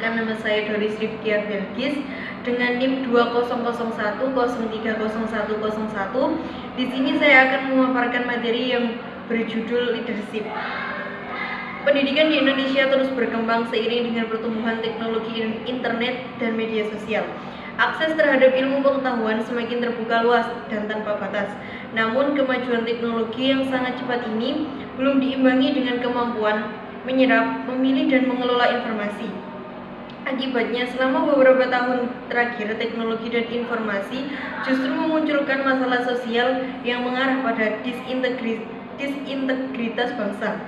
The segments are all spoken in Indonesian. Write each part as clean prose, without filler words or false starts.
perkenalkan, nama saya Doris Rifkia Belkis dengan NIM 2001030101. Di sini saya akan memaparkan materi yang berjudul leadership. Pendidikan di Indonesia terus berkembang seiring dengan pertumbuhan teknologi internet dan media sosial. Akses terhadap ilmu pengetahuan semakin terbuka luas dan tanpa batas. Namun, kemajuan teknologi yang sangat cepat ini belum diimbangi dengan kemampuan menyerap, memilih, dan mengelola informasi. Akibatnya, selama beberapa tahun terakhir, teknologi dan informasi justru memunculkan masalah sosial yang mengarah pada disintegritas bangsa.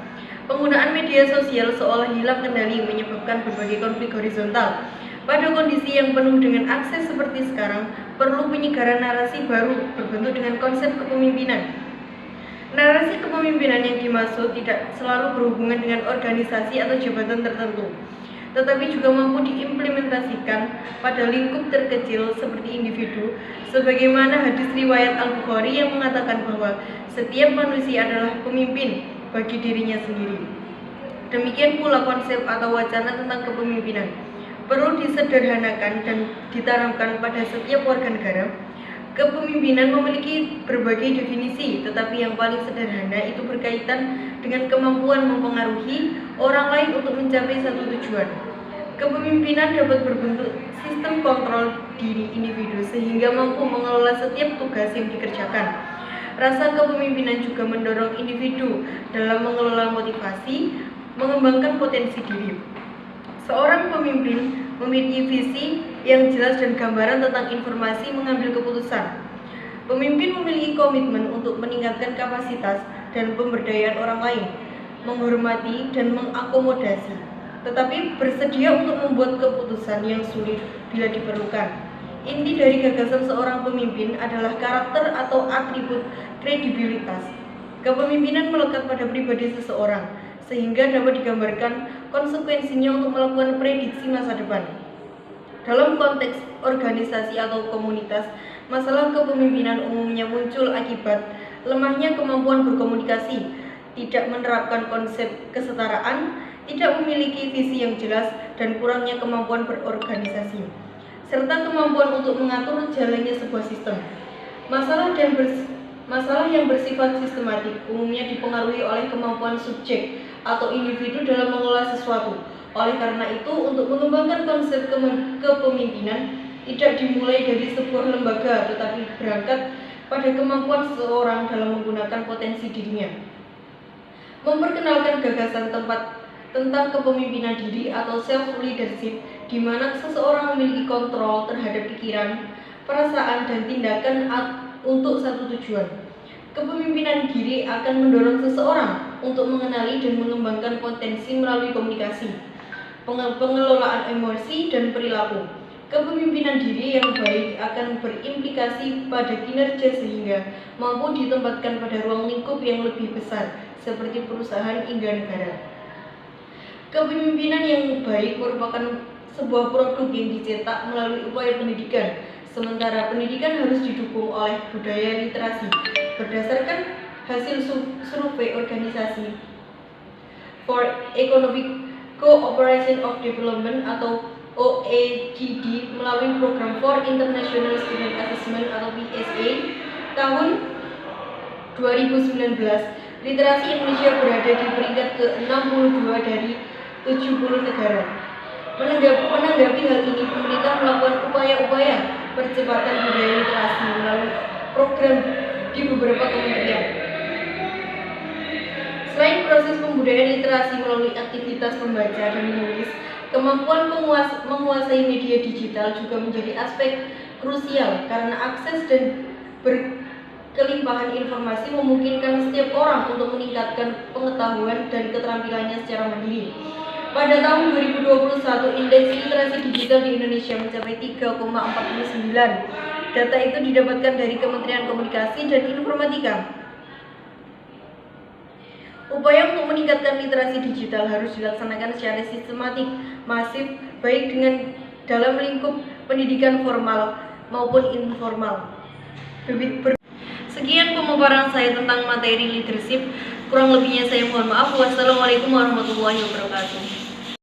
Penggunaan media sosial seolah hilang kendali menyebabkan berbagai konflik horizontal. Pada kondisi yang penuh dengan akses seperti sekarang, perlu penyegaran narasi baru berbentuk dengan konsep kepemimpinan. Narasi kepemimpinan yang dimaksud tidak selalu berhubungan dengan organisasi atau jabatan tertentu, tetapi juga mampu diimplementasikan pada lingkup terkecil seperti individu, sebagaimana hadis riwayat Al-Bukhari yang mengatakan bahwa setiap manusia adalah pemimpin bagi dirinya sendiri. Demikian pula konsep atau wacana tentang kepemimpinan perlu disederhanakan dan ditanamkan pada setiap warga negara. Kepemimpinan memiliki berbagai definisi, tetapi yang paling sederhana itu berkaitan dengan kemampuan mempengaruhi orang lain untuk mencapai satu tujuan. Kepemimpinan dapat berbentuk sistem kontrol diri individu sehingga mampu mengelola setiap tugas yang dikerjakan. Rasa kepemimpinan juga mendorong individu dalam mengelola motivasi, mengembangkan potensi diri. Seorang pemimpin memiliki visi yang jelas dan gambaran tentang informasi mengambil keputusan. Pemimpin memiliki komitmen untuk meningkatkan kapasitas dan pemberdayaan orang lain, menghormati dan mengakomodasi, tetapi bersedia untuk membuat keputusan yang sulit bila diperlukan. Inti dari gagasan seorang pemimpin adalah karakter atau atribut kredibilitas. Kepemimpinan melekat pada pribadi seseorang, sehingga dapat digambarkan konsekuensinya untuk melakukan prediksi masa depan. Dalam konteks organisasi atau komunitas, masalah kepemimpinan umumnya muncul akibat lemahnya kemampuan berkomunikasi, tidak menerapkan konsep kesetaraan, tidak memiliki visi yang jelas, dan kurangnya kemampuan berorganisasi, serta kemampuan untuk mengatur jalannya sebuah sistem. Masalah yang bersifat sistematik umumnya dipengaruhi oleh kemampuan subjek atau individu dalam mengelola sesuatu. Oleh karena itu, untuk mengembangkan konsep kepemimpinan tidak dimulai dari sebuah lembaga, tetapi berangkat pada kemampuan seseorang dalam menggunakan potensi dirinya. Memperkenalkan gagasan tentang kepemimpinan diri atau self-leadership, di mana seseorang memiliki kontrol terhadap pikiran, perasaan, dan tindakan untuk satu tujuan. Kepemimpinan diri akan mendorong seseorang untuk mengenali dan mengembangkan potensi melalui komunikasi, pengelolaan emosi, dan perilaku. Kepemimpinan diri yang baik akan berimplikasi pada kinerja sehingga mampu ditempatkan pada ruang lingkup yang lebih besar, seperti perusahaan hingga negara. Kepemimpinan yang baik merupakan sebuah produk yang dicetak melalui upaya pendidikan, sementara pendidikan harus didukung oleh budaya literasi. Berdasarkan hasil survei organisasi for Economic Cooperation of Development atau OECD melalui program for International Student Assessment atau PSA tahun 2019, literasi Indonesia berada di peringkat ke-62 dari 70 negara. Menanggapi hal ini, pemerintah melakukan upaya-upaya percepatan budaya literasi melalui program di beberapa kementerian. Selain proses pembudayaan literasi melalui aktivitas membaca dan menulis, kemampuan menguasai media digital juga menjadi aspek krusial karena akses dan berkelimpahan informasi memungkinkan setiap orang untuk meningkatkan pengetahuan dan keterampilannya secara mandiri. Pada tahun 2021, indeks literasi digital di Indonesia mencapai 3,49. Data itu didapatkan dari Kementerian Komunikasi dan Informatika. Upaya untuk meningkatkan literasi digital harus dilaksanakan secara sistematik, masif, baik dalam lingkup pendidikan formal maupun informal. Sekian pemaparan saya tentang materi leadership. Kurang lebihnya saya mohon maaf. Wassalamualaikum warahmatullahi wabarakatuh.